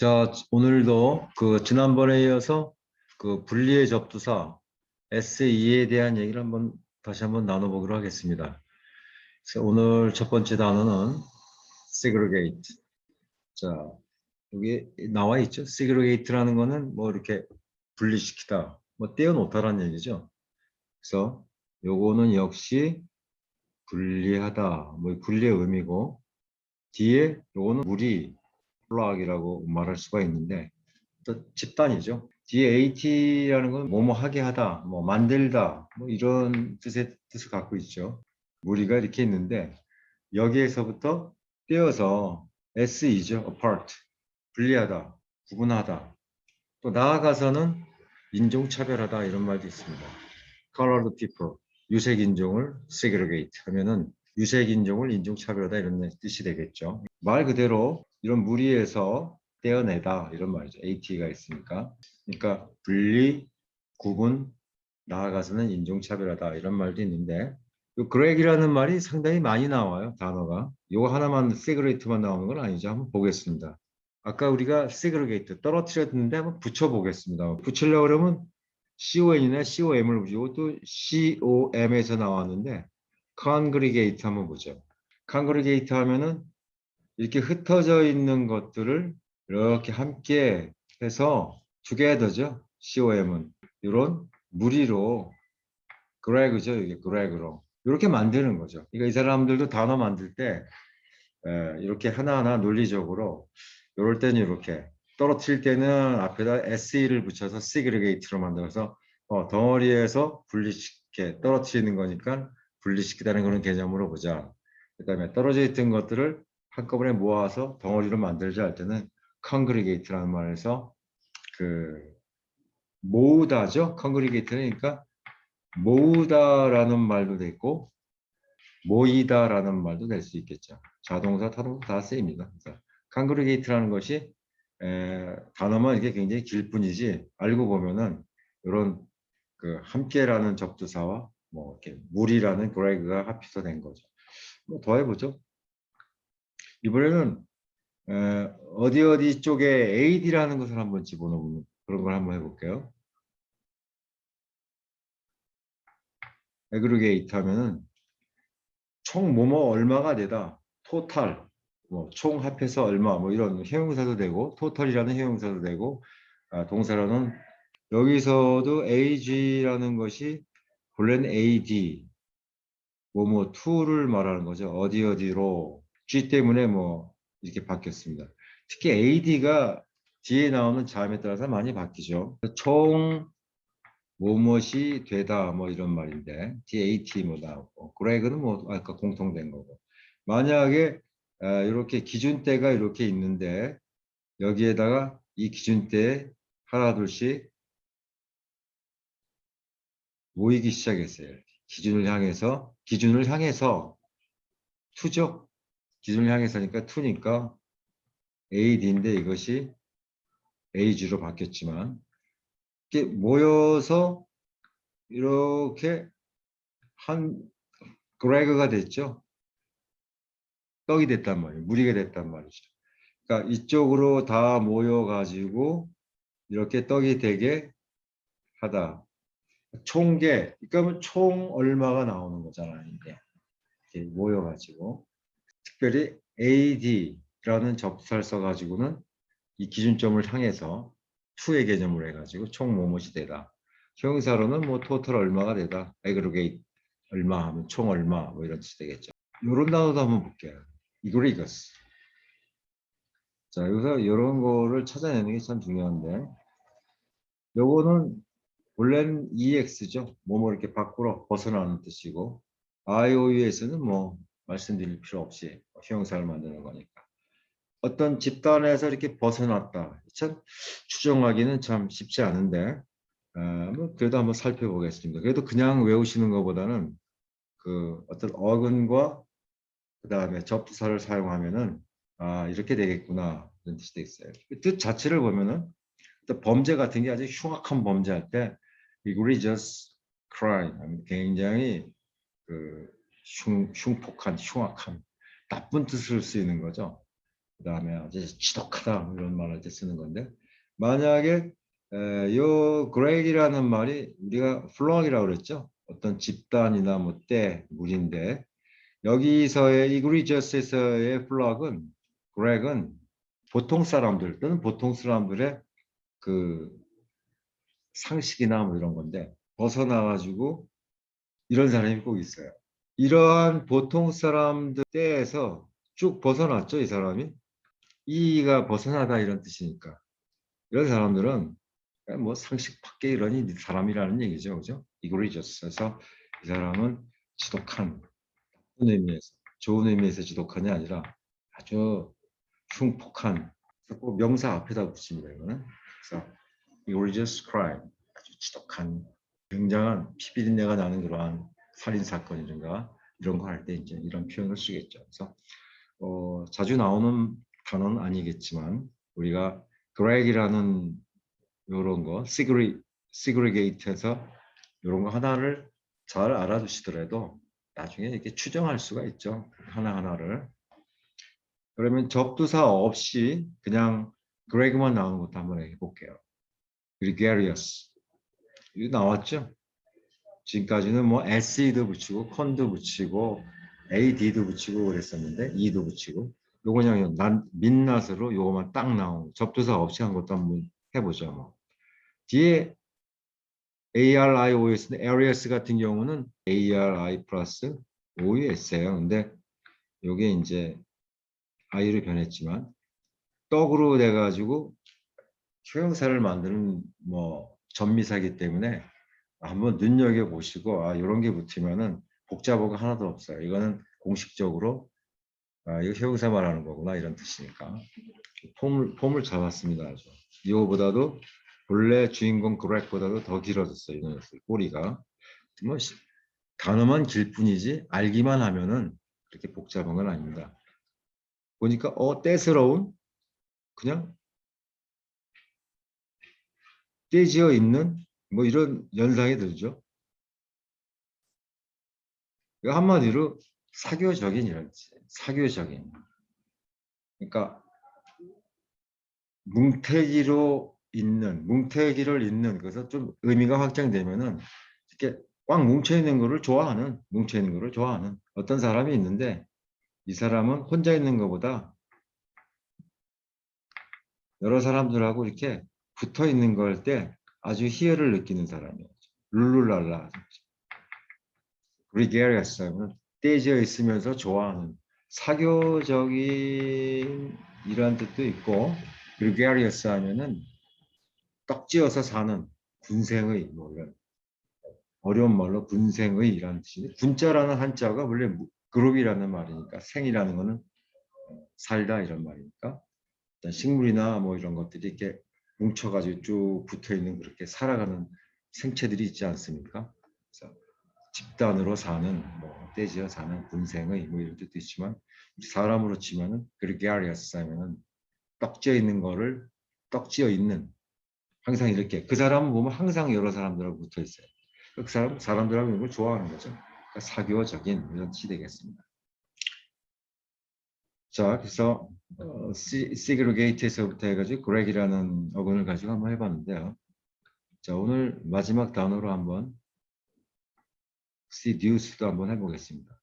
자, 오늘도 지난번에 이어서 분리의 접두사 SE에 대한 얘기를 다시 한번 나눠보기로 하겠습니다. 그래서 오늘 첫 번째 단어는 segregate. 자, 여기 나와 있죠. segregate라는 거는 뭐 이렇게 분리시키다, 뭐 떼어놓다라는 얘기죠. 그래서 요거는 역시 분리하다, 뭐 분리의 의미고, 뒤에 요거는 무리, 플락이라고 말할 수가 있는데, 또 집단이죠. 뒤에 AT라는 건 뭐뭐 하게 하다, 뭐 만들다, 뭐 이런 뜻을 갖고 있죠. 무리가 이렇게 있는데 여기에서부터 떼어서 SE죠. apart, 분리하다, 구분하다. 또 나아가서는 인종차별하다 이런 말도 있습니다. colored people, 유색인종을 segregate 하면은 유색인종을 인종차별하다 이런 뜻이 되겠죠. 말 그대로 이런 무리에서 떼어내다 이런 말이죠. AT가 있으니까. 그러니까 분리, 구분, 나아가서는 인종차별하다 이런 말도 있는데 이 그렉이라는 말이 상당히 많이 나와요. 단어가. 이거 하나만 세그레이트만 나오는 건 아니죠. 한번 보겠습니다. 아까 우리가 세그레이트 떨어뜨렸는데 한번 붙여보겠습니다. 붙이려고 그러면 CON이나 COM을 붙이고 또 COM에서 나왔는데 congregate 한번 보죠. congregate 하면은 이렇게 흩어져 있는 것들을 이렇게 함께 해서 together죠. COM은 이런 무리로 그레그죠. 이게 그레그로 이렇게 만드는 거죠. 그러니까 이 사람들도 단어 만들 때 이렇게 하나하나 논리적으로 이럴 때는 이렇게 떨어뜨릴 때는 앞에다 SE를 붙여서 segregate로 만들어서 덩어리에서 분리시켜 떨어뜨리는 거니까 분리시키다는 그런 개념으로 보자. 그다음에 떨어져 있던 것들을 한꺼번에 모아서 덩어리로 만들자 할 때는 congregate라는 말에서 그 모으다죠. congregate는 그러니까 모으다라는 말도 되고 모이다라는 말도 될 수 있겠죠. 자동사, 타동사 다 쓰입니다. congregate라는 것이 단어만 이게 굉장히 길 뿐이지 알고 보면은 이런 함께라는 접두사와 뭐 이렇게 무리라는 그레그가 합쳐서 된 거죠. 뭐 더 해보죠. 이번에는 어디 쪽에 AD라는 것을 한번 집어넣는 그런 걸 한번 해볼게요. aggregate 하면은 총 뭐뭐 얼마가 되다. 토탈, 뭐 총 합해서 얼마, 뭐 이런 형용사도 되고, 토탈이라는 형용사도 되고, 동사로는 여기서도 ag라는 것이 본래는 ad, 뭐뭐 to를 말하는 거죠. 어디로 g 때문에 뭐 이렇게 바뀌었습니다. 특히 ad가 뒤에 나오는 자음에 따라서 많이 바뀌죠. 총 무엇이 되다 뭐 이런 말인데 DAT 뭐 나오고 그레그는 뭐 아까 공통된 거고 만약에 이렇게 기준대가 이렇게 있는데 여기에다가 이 기준대에 하나 둘씩 모이기 시작했어요. 기준을 향해서 투죠. 기준을 향해서니까 투니까 AD인데 이것이 AG로 바뀌었지만 이렇게 모여서 이렇게 한 그레그가 됐죠. 떡이 됐단 말이에요. 무리가 됐단 말이죠. 그러니까 이쪽으로 다 모여가지고 이렇게 떡이 되게 하다. 총계, 그러니까 총 얼마가 나오는 거잖아요. 이게 이렇게 모여가지고 특별히 AD라는 접수사를 써가지고는 이 기준점을 향해서 투의 개념으로 해가지고 총 뭐뭇이 되다. 형용사로는 뭐 토탈 얼마가 되다. aggregate 얼마 하면 총 얼마 뭐 이런 뜻이 되겠죠. 이런 단어도 한번 볼게요. 이거스. 자, 여기서 이런 거를 찾아내는 게 참 중요한데, 요거는 원래는 EX죠. 뭐뭐 이렇게 밖으로 벗어나는 뜻이고, IOU에서는 뭐 말씀드릴 필요 없이 형용사를 만드는 거니까. 어떤 집단에서 이렇게 벗어났다. 참 추정하기는 참 쉽지 않은데, 뭐 그래도 한번 살펴보겠습니다. 그래도 그냥 외우시는 것보다는 어떤 어근과 그 다음에 접두사를 사용하면은 이렇게 되겠구나 이런 뜻이 돼 있어요. 그 뜻 자체를 보면은 범죄 같은 게 아주 흉악한 범죄할 때 egregious crime 굉장히 흉폭한 흉악한 나쁜 뜻을 쓰이는 거죠. 그다음에 아주 지독하다 이런 말을 때 쓰는 건데 만약에 요 그렉이라는 말이 우리가 플럭이라고 그랬죠. 어떤 집단이나 뭐 때, 무리인데 여기서의 이그리저스에서의 플럭은 그렉은 보통 사람들 또는 보통 사람들의 그 상식이나 뭐 이런 건데 벗어나가지고 이런 사람이 꼭 있어요. 이러한 보통 사람들 때에서 쭉 벗어났죠, 이 사람이. 이가 벗어나다 이런 뜻이니까. 이런 사람들은 뭐 상식 밖에 이러니 사람이라는 얘기죠, 그죠? 이그리저스에서 이 사람은 지독한 좋은 의미에서 좋은 의미에서 지독한이 아니라 아주 흉폭한 꼭 명사 앞에다 붙입니다. 이거는 그래서 egregious crime 아주 지독한 굉장한 피비린내가 나는 그러한 살인 사건이든가 이런 거 할 때 이제 이런 표현을 쓰겠죠. 그래서 자주 나오는 단어는 아니겠지만 우리가 그렉이라는 이런 거 시그리게이트해서 이런 거 하나를 잘 알아두시더라도 나중에 이렇게 추정할 수가 있죠. 하나하나를. 그러면 접두사 없이 그냥 그레그만 나오는 것도 한번 해볼게요. gregarious. 이거 나왔죠? 지금까지는 뭐 SE도 붙이고 con도 붙이고 AD도 붙이고 그랬었는데 E도 붙이고 요거 그냥 민낯으로 요거만 딱 나온 접두사 없이 한 것도 한번 해보죠. 뭐. 뒤에 ARIOS는 areas 같은 경우는 ARI 플러스 OUS예요. 근데 요게 이제 I로 변했지만 떡으로 돼가지고 형용사를 만드는 뭐 전미사기 때문에 한번 눈여겨 보시고 이런 게 붙으면은 복잡한 거 하나도 없어요. 이거는 공식적으로 이거 형용사 말하는 거구나 이런 뜻이니까 폼을 잡았습니다. 아주 이거보다도 본래 주인공 그렉보다도 더 길어졌어요. 이 녀석 꼬리가 뭐 단어만 길 뿐이지 알기만 하면은 그렇게 복잡한 건 아닙니다. 보니까 때스러운 그냥 떼지어 있는 뭐 이런 연상이 들죠. 한마디로 사교적인 이런 사교적인. 그러니까 뭉태기를 잇는 그래서 좀 의미가 확장되면은 이렇게 꽉 뭉쳐 있는 거를 좋아하는 어떤 사람이 있는데 이 사람은 혼자 있는 것보다 여러 사람들하고 이렇게 붙어 있는 걸 때 아주 희열을 느끼는 사람이에요. 룰루랄라. gregarious 하면 떼져 있으면서 좋아하는 사교적인 이런 뜻도 있고 gregarious 하면은 떡지어서 사는 군생의 뭐 이런 어려운 말로 군생의 이라는 뜻인데 군자라는 한자가 원래 그룹이라는 말이니까 생이라는 거는 살다 이런 말이니까 식물이나 뭐 이런 것들이 이렇게 뭉쳐가지고 쭉 붙어 있는 그렇게 살아가는 생체들이 있지 않습니까? 그래서 집단으로 사는 뭐 떼지어 사는 군생의 뭐 이런 뜻도 있지만 사람으로 치면은 그리게리아스 하면은 떡지어 있는 항상 이렇게 그 사람을 보면 항상 여러 사람들하고 붙어 있어요. 그 사람들하고 이런 걸 좋아하는 거죠. 그러니까 사교적인 이런 뜻이 되겠습니다. 자, 그래서 시그리게이트에서부터 해가지고 그렉이라는 어근을 가지고 한번 해봤는데요. 자, 오늘 마지막 단어로 한번 seduce도 한번 해보겠습니다.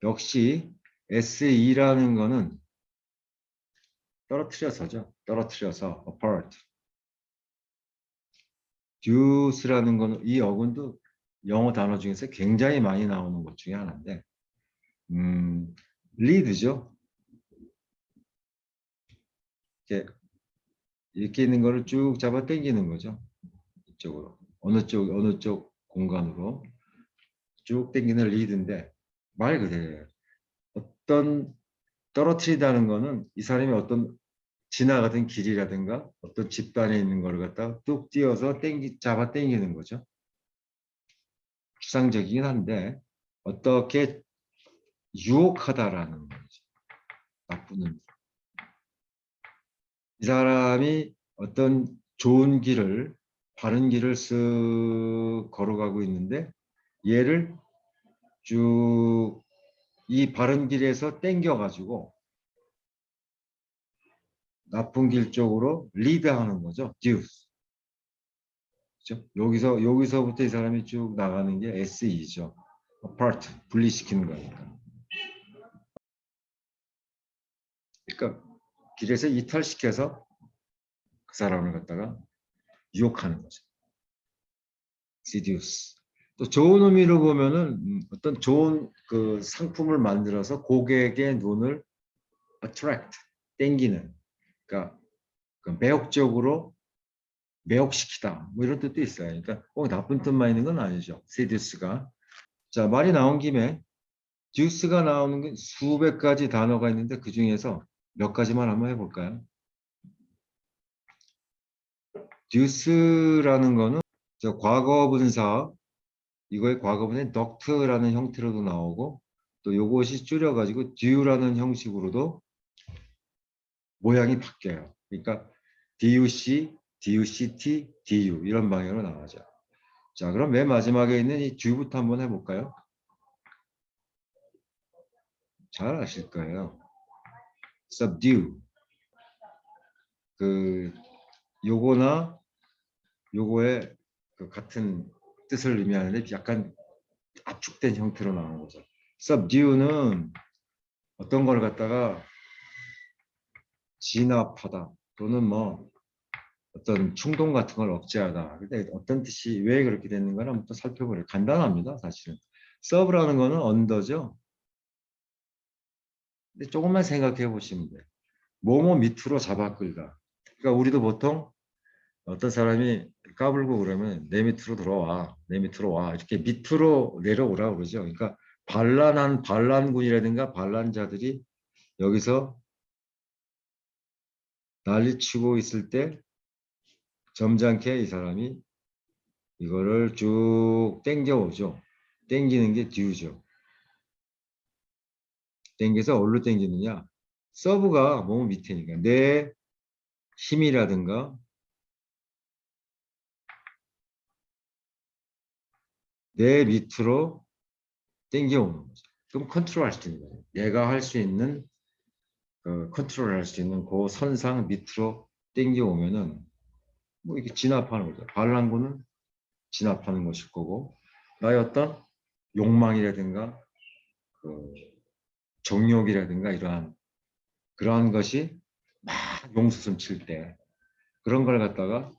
역시 SE라는 거는 떨어뜨려서 apart. deuce라는 거는 이 어근도 영어 단어 중에서 굉장히 많이 나오는 것 중에 하나인데 lead죠. 이렇게 있는 거를 쭉 잡아 당기는 거죠. 이쪽으로 어느 쪽 공간으로 쭉 당기는 리드인데 말 그대로 어떤 떨어뜨리다는 거는 이 사람이 어떤 지나가던 길이라든가 어떤 집단에 있는 거를 갖다가 뚝 띄어서 잡아 당기는 거죠. 추상적이긴 한데 어떻게 유혹하다라는 거죠. 나쁜 이 사람이 어떤 좋은 길을 바른 길을 쓱 걸어가고 있는데 얘를 쭉 이 바른 길에서 땡겨 가지고 나쁜 길 쪽으로 리드하는 거죠. 듀스. 그렇죠? 여기서부터 이 사람이 쭉 나가는 게 SE죠. apart, 분리시키는 거니까. 그러니까 길에서 이탈시켜서 그 사람을 갖다가 유혹하는 거죠. seduce. 또 좋은 의미로 보면은 어떤 좋은 그 상품을 만들어서 고객의 눈을 attract, 땡기는. 그러니까 그 매혹적으로 매혹시키다. 뭐 이런 뜻도 있어요. 그러니까 꼭 나쁜 뜻만 있는 건 아니죠. seduce가. 자, 말이 나온 김에 듀스가 나오는 게 수백 가지 단어가 있는데 그 중에서 몇 가지만 한번 해볼까요? 듀스라는 거는 저 과거분사, 이거의 과거분의 덕트라는 형태로도 나오고 또 요것이 줄여가지고 듀라는 형식으로도 모양이 바뀌어요. 그러니까 DUC, DUCT, DU 이런 방향으로 나가죠. 자, 그럼 맨 마지막에 있는 이 듀부터 한번 해볼까요? 잘 아실 거예요. subdue. 그 요거나 요거의 그 같은 뜻을 의미하는데 약간 압축된 형태로 나오는 거죠. subdue는 어떤 걸 갖다가 진압하다 또는 뭐 어떤 충동 같은 걸 억제하다. 근데 어떤 뜻이 왜 그렇게 됐는가를 한번 또 살펴보래요. 간단합니다, 사실은. 서브라는 거는 언더죠. 근데 조금만 생각해 보시면 돼요. 뭐뭐 밑으로 잡아 끌다. 그러니까 우리도 보통 어떤 사람이 까불고 그러면 내 밑으로 들어와, 내 밑으로 와 이렇게 밑으로 내려오라 그러죠. 그러니까 반란한 반란군이라든가 반란자들이 여기서 난리치고 있을 때 점잖게 이 사람이 이거를 쭉 땡겨오죠. 땡기는 게 듀죠. 땡겨서 어디로 땡기느냐? 서브가 몸 밑에니까 내 힘이라든가 내 밑으로 땡겨오는 거죠. 그럼 컨트롤할 수 있는 거예요. 내가 할 수 있는 컨트롤할 수 있는 그 선상 밑으로 땡겨오면은 뭐 이렇게 진압하는 거죠. 반란군은 진압하는 것일 거고 나의 어떤 욕망이라든가 그 정욕이라든가 이러한 그러한 것이 막 용수순 칠 때 그런 걸 갖다가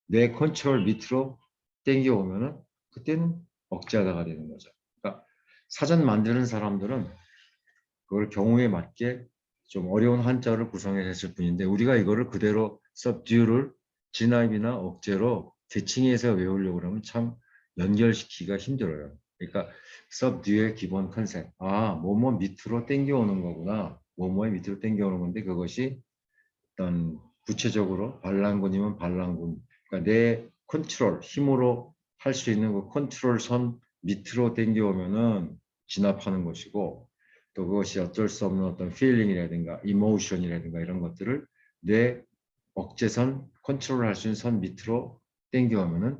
내 컨트롤 밑으로 땡겨오면은 그때는 억제하다가 되는 거죠. 그러니까 사전 만드는 사람들은 그걸 경우에 맞게 좀 어려운 한자를 구성했을 뿐인데 우리가 이거를 그대로 subdue를 진압이나 억제로 대칭해서 외우려고 그러면 참 연결시키기가 힘들어요. 그러니까 subdue의 기본 컨셉. 아, 뭐뭐 밑으로 땡겨오는 거구나. 뭐뭐의 밑으로 땡겨오는 건데 그것이 어떤 구체적으로 반란군이면 반란군. 그러니까 내 컨트롤, 힘으로 할 수 있는 그 컨트롤 선 밑으로 땡겨오면은 진압하는 것이고 또 그것이 어쩔 수 없는 어떤 feeling이라든가 emotion이라든가 이런 것들을 내 억제선, 컨트롤 할 수 있는 선 밑으로 땡겨오면은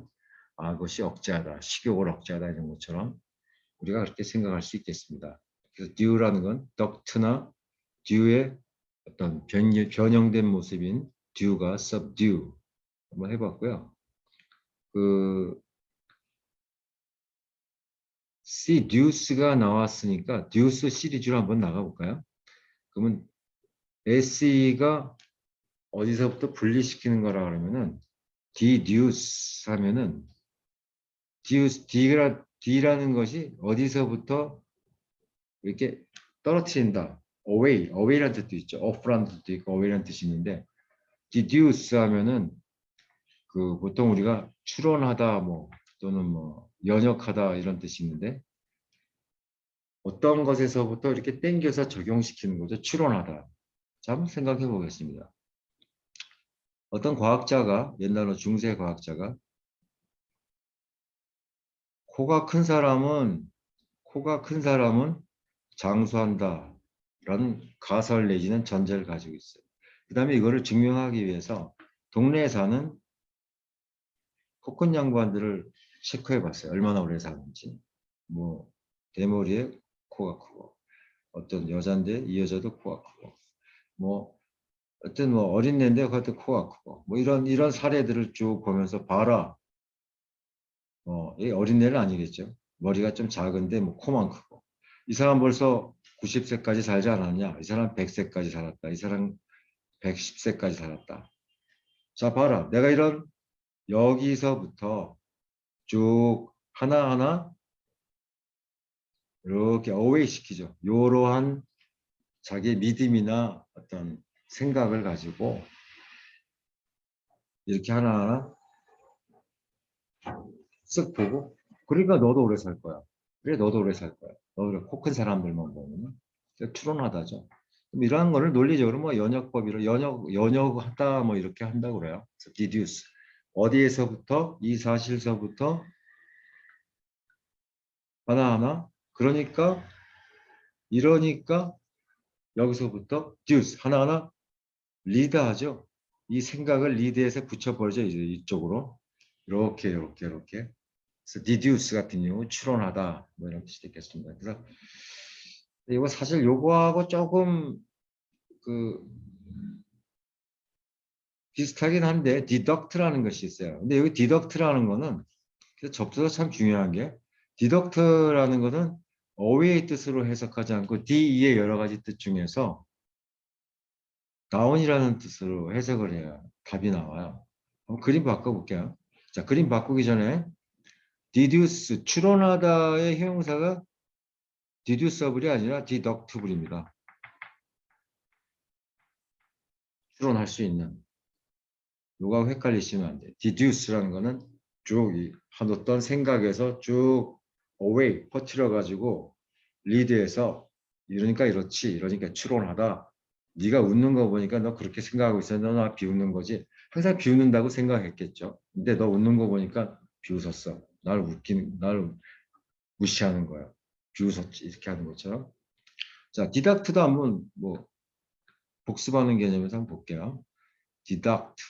아, 그것이 억제하다, 식욕을 억제하다 이런 것처럼 우리가 그렇게 생각할 수 있겠습니다. 그래서 due라는 건 덕트나 due의 어떤 변형된 모습인 due가 subdue 한번 해봤고요. 그 seduce가 나왔으니까 deuce 시리즈로 한번 나가볼까요? 그러면 SE가 어디서부터 분리시키는 거라 그러면은 deduce 하면은 D라는 것이 어디서부터 이렇게 떨어뜨린다. away라는 뜻도 있죠. off라는 뜻도 있고 away라는 뜻이 있는데 deduce 하면은 그 보통 우리가 추론하다 뭐 또는 뭐 연역하다 이런 뜻이 있는데 어떤 것에서부터 이렇게 땡겨서 적용시키는 거죠. 추론하다. 자, 한번 생각해 보겠습니다. 어떤 과학자가 옛날로 중세 과학자가 코가 큰 사람은 장수한다 라는 가설 내지는 전제를 가지고 있어요. 그 다음에 이거를 증명하기 위해서 동네에 사는 코큰 양반들을 체크해 봤어요. 얼마나 오래 사는지. 뭐 대머리에 코가 크고 어떤 여잔데 이 여자도 코가 크고 뭐 어떤 뭐 어린애인데 그것도 코가 크고 뭐 이런 사례들을 쭉 보면서 봐라. 이 어린애는 아니겠죠. 머리가 좀 작은데 뭐 코만 크고. 이 사람 벌써 90세까지 살지 않았냐? 이 사람 100세까지 살았다. 이 사람 110세까지 살았다. 자, 봐라. 내가 이런 여기서부터 쭉 하나하나 이렇게 어웨이 시키죠. 이러한 자기 믿음이나 어떤 생각을 가지고 이렇게 하나하나 쓱 보고 그러니까 너도 오래 살 거야. 그래 너도 오래 살 거야. 너도 코 큰 사람들만 보면 추론하다죠. 그럼 이러한 거를 논리적으로 뭐 연역법이로 연역하다 뭐 이렇게 한다고 그래요. deduce 어디에서부터 이 사실서부터 하나하나 이러니까 여기서부터 deduce 하나하나 리드하죠. 이 생각을 리드해서 붙여버리죠. 이제 이쪽으로 이렇게 그래서 deduce 같은 경우 추론하다 뭐 이런 뜻이 되겠습니다. 그래서 이거 사실 요거하고 조금 그 비슷하긴 한데 deduct라는 것이 있어요. 근데 여기 deduct라는 거는 접두가 참 중요한 게 deduct라는 것은 away의 뜻으로 해석하지 않고 de의 여러 가지 뜻 중에서 down이라는 뜻으로 해석을 해야 답이 나와요. 한번 그림 바꿔볼게요. 자, 그림 바꾸기 전에 deduce 추론하다의 형용사가 deducible이 아니라 deductible입니다. 추론할 수 있는. 요거 헷갈리시면 안 돼요. deduce라는 거는 쭉 어떤 생각에서 쭉 away 퍼뜨려 가지고 리드해서 이러니까 이렇지 이러니까 추론하다. 네가 웃는 거 보니까 너 그렇게 생각하고 있어. 너 나 비웃는 거지. 항상 비웃는다고 생각했겠죠. 근데 너 웃는 거 보니까 비웃었어. 날 무시하는 거야. 비웃었지 이렇게 하는 것처럼. 자, 디닥트도 한번 뭐 복습하는 개념에서 한번 볼게요. 디닥트.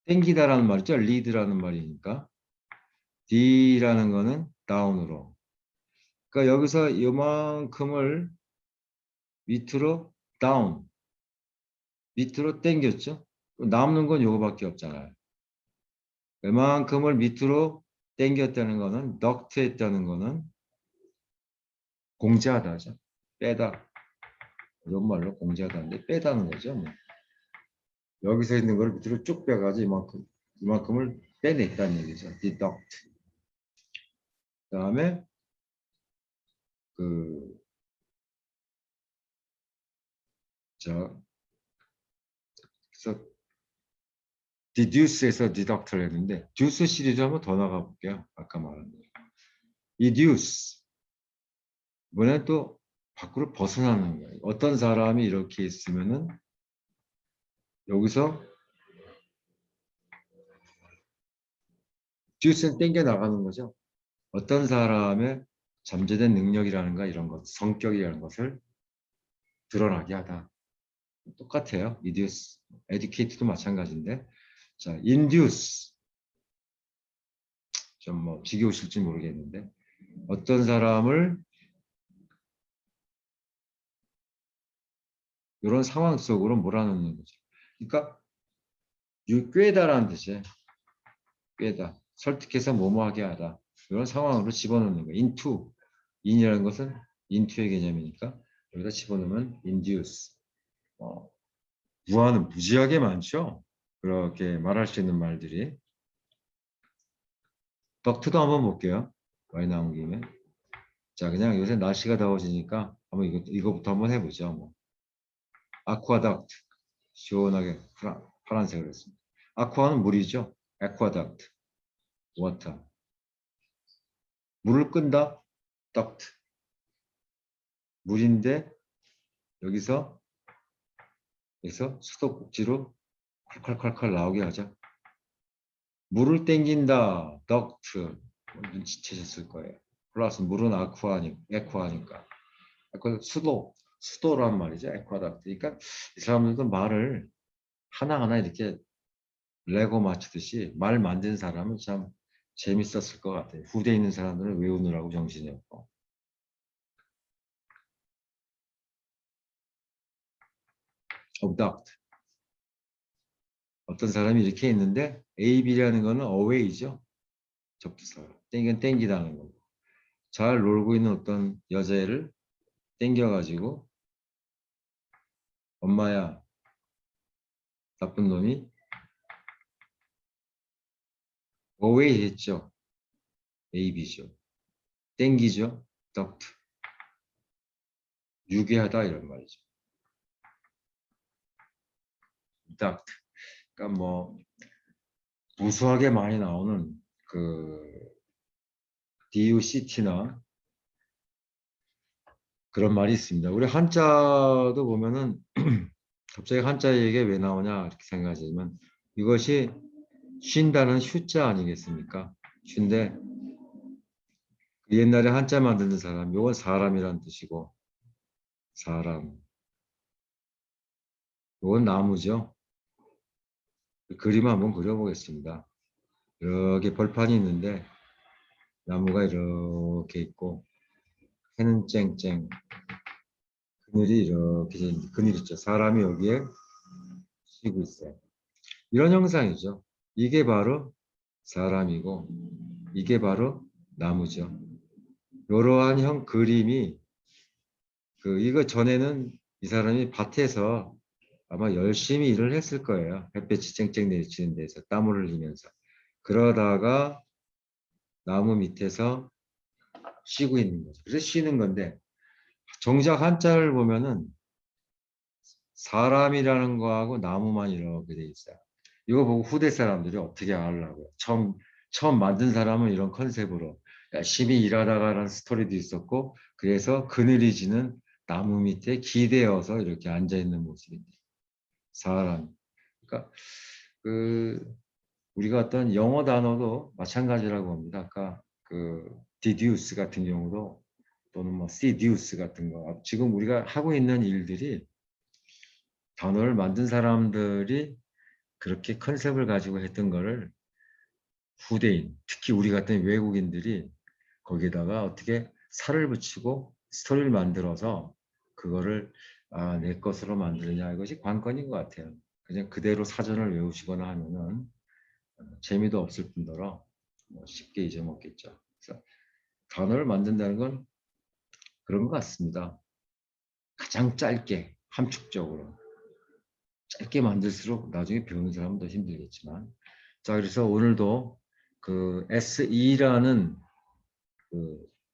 땡기다라는 말이죠. 리드라는 말이니까. D라는 거는 다운으로. 그러니까 여기서 이만큼을 밑으로 다운, 밑으로 당겼죠. 남는 건 요거밖에 없잖아요. 이만큼을 밑으로 당겼다는 거는 덕트 했다는 거는 공제하다죠. 빼다. 이런 말로 공제하다는데 빼다는 거죠. 뭐. 여기서 있는 걸 밑으로 쭉 빼가지고 이만큼을 빼냈다는 얘기죠. deduct. 그 다음에 그래서 deduce에서 deduct를 했는데 deuce 시리즈 한번 더 나가 볼게요. 아까 말한 대로. 이 deuce 이번엔 또 밖으로 벗어나는 거예요. 어떤 사람이 이렇게 있으면은 여기서 deuce는 땡겨 나가는 거죠. 어떤 사람의 잠재된 능력이라는가 이런 것, 성격이라는 것을 드러나게 하다. 똑같아요. induce, educate도 마찬가지인데. 자, induce 좀 뭐 지겨우실지 모르겠는데 어떤 사람을 이런 상황 속으로 몰아넣는 거죠. 그러니까 꾀다라는 뜻이에요. 꾀다. 설득해서 뭐뭐하게 하다. 이런 상황으로 집어넣는 거예요. into. in이라는 것은 into의 개념이니까 여기다 집어넣으면 induce. 무한은 무지하게 많죠. 그렇게 말할 수 있는 말들이. 덕트도 한번 볼게요. 많이 나온 김에. 자, 그냥 요새 날씨가 더워지니까 한번 이거부터 한번 해보죠. 뭐. 아쿠아닥트. 시원하게 파란색으로 했습니다. 아쿠아는 물이죠. 아쿠아닥트. 워터. 물을 끈다. 덕트. 물인데 여기서 수도꼭지로 콸콸콸콸 나오게 하자. 물을 땡긴다. 덕트. 눈치채셨을 거예요. 플러스 물은 에쿠아니까. 수도란 말이죠. 에쿠아닥트. 그러니까 이 사람들도 말을 하나하나 이렇게 레고 맞추듯이 말 만든 사람은 참 재밌었을 것 같아요. 후대에 있는 사람들은 외우느라고 정신이 없고. abduct. 어떤 사람이 이렇게 있는데 ab라는 거는 away죠. 접두사. 이건 땡기다는 거고. 잘 놀고 있는 어떤 여자애를 땡겨가지고 엄마야 나쁜 놈이 away 했죠. ab죠. 땡기죠. abduct. 유괴하다 이런 말이죠. abduct. 그러니까 뭐 무수하게 많이 나오는 그 DUCT나 그런 말이 있습니다. 우리 한자도 보면은 갑자기 한자 얘기가 왜 나오냐 이렇게 생각하지만 이것이 쉰다는 휴자 아니겠습니까? 쉰데 옛날에 한자 만드는 사람, 이건 사람이란 뜻이고 사람, 이건 나무죠. 그림 한번 그려보겠습니다. 이렇게 벌판이 있는데 나무가 이렇게 있고 해는 쨍쨍 그늘이 이렇게 그늘 있죠. 사람이 여기에 쉬고 있어요. 이런 형상이죠. 이게 바로 사람이고 이게 바로 나무죠. 이러한 그림이 이거 전에는 이 사람이 밭에서 아마 열심히 일을 했을 거예요. 햇볕이 쨍쨍 내리치는 데서 땀을 흘리면서. 그러다가 나무 밑에서 쉬고 있는 거죠. 그래서 쉬는 건데 정작 한자를 보면은 사람이라는 거하고 나무만 이렇게 돼 있어요. 이거 보고 후대 사람들이 어떻게 하려고요. 처음 만든 사람은 이런 컨셉으로 열심히 일하다가라는 스토리도 있었고 그래서 그늘이 지는 나무 밑에 기대어서 이렇게 앉아있는 모습인데 사람. 그러니까 우리가 어떤 영어 단어도 마찬가지라고 합니다. 아까 deduce 같은 경우도 또는 뭐 seduce 같은 거 지금 우리가 하고 있는 일들이 단어를 만든 사람들이 그렇게 컨셉을 가지고 했던 거를 후대인, 특히 우리 같은 외국인들이 거기다가 어떻게 살을 붙이고 스토리를 만들어서 그거를 내 것으로 만드느냐 이것이 관건인 것 같아요. 그냥 그대로 사전을 외우시거나 하면은 재미도 없을 뿐더러 쉽게 잊어먹겠죠. 그래서 단어를 만든다는 건 그런 것 같습니다. 가장 짧게 함축적으로 짧게 만들수록 나중에 배우는 사람은 더 힘들겠지만 자 그래서 오늘도 SE라는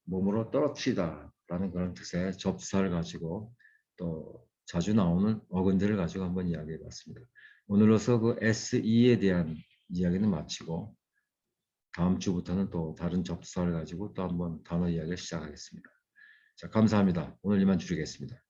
몸으로 떨어뜨리다라는 그런 뜻의 접수사를 가지고 또 자주 나오는 어근들을 가지고 한번 이야기해 봤습니다. 오늘로서 SE에 대한 이야기는 마치고 다음 주부터는 또 다른 접수사를 가지고 또 한번 단어 이야기를 시작하겠습니다. 자, 감사합니다. 오늘 이만 줄이겠습니다.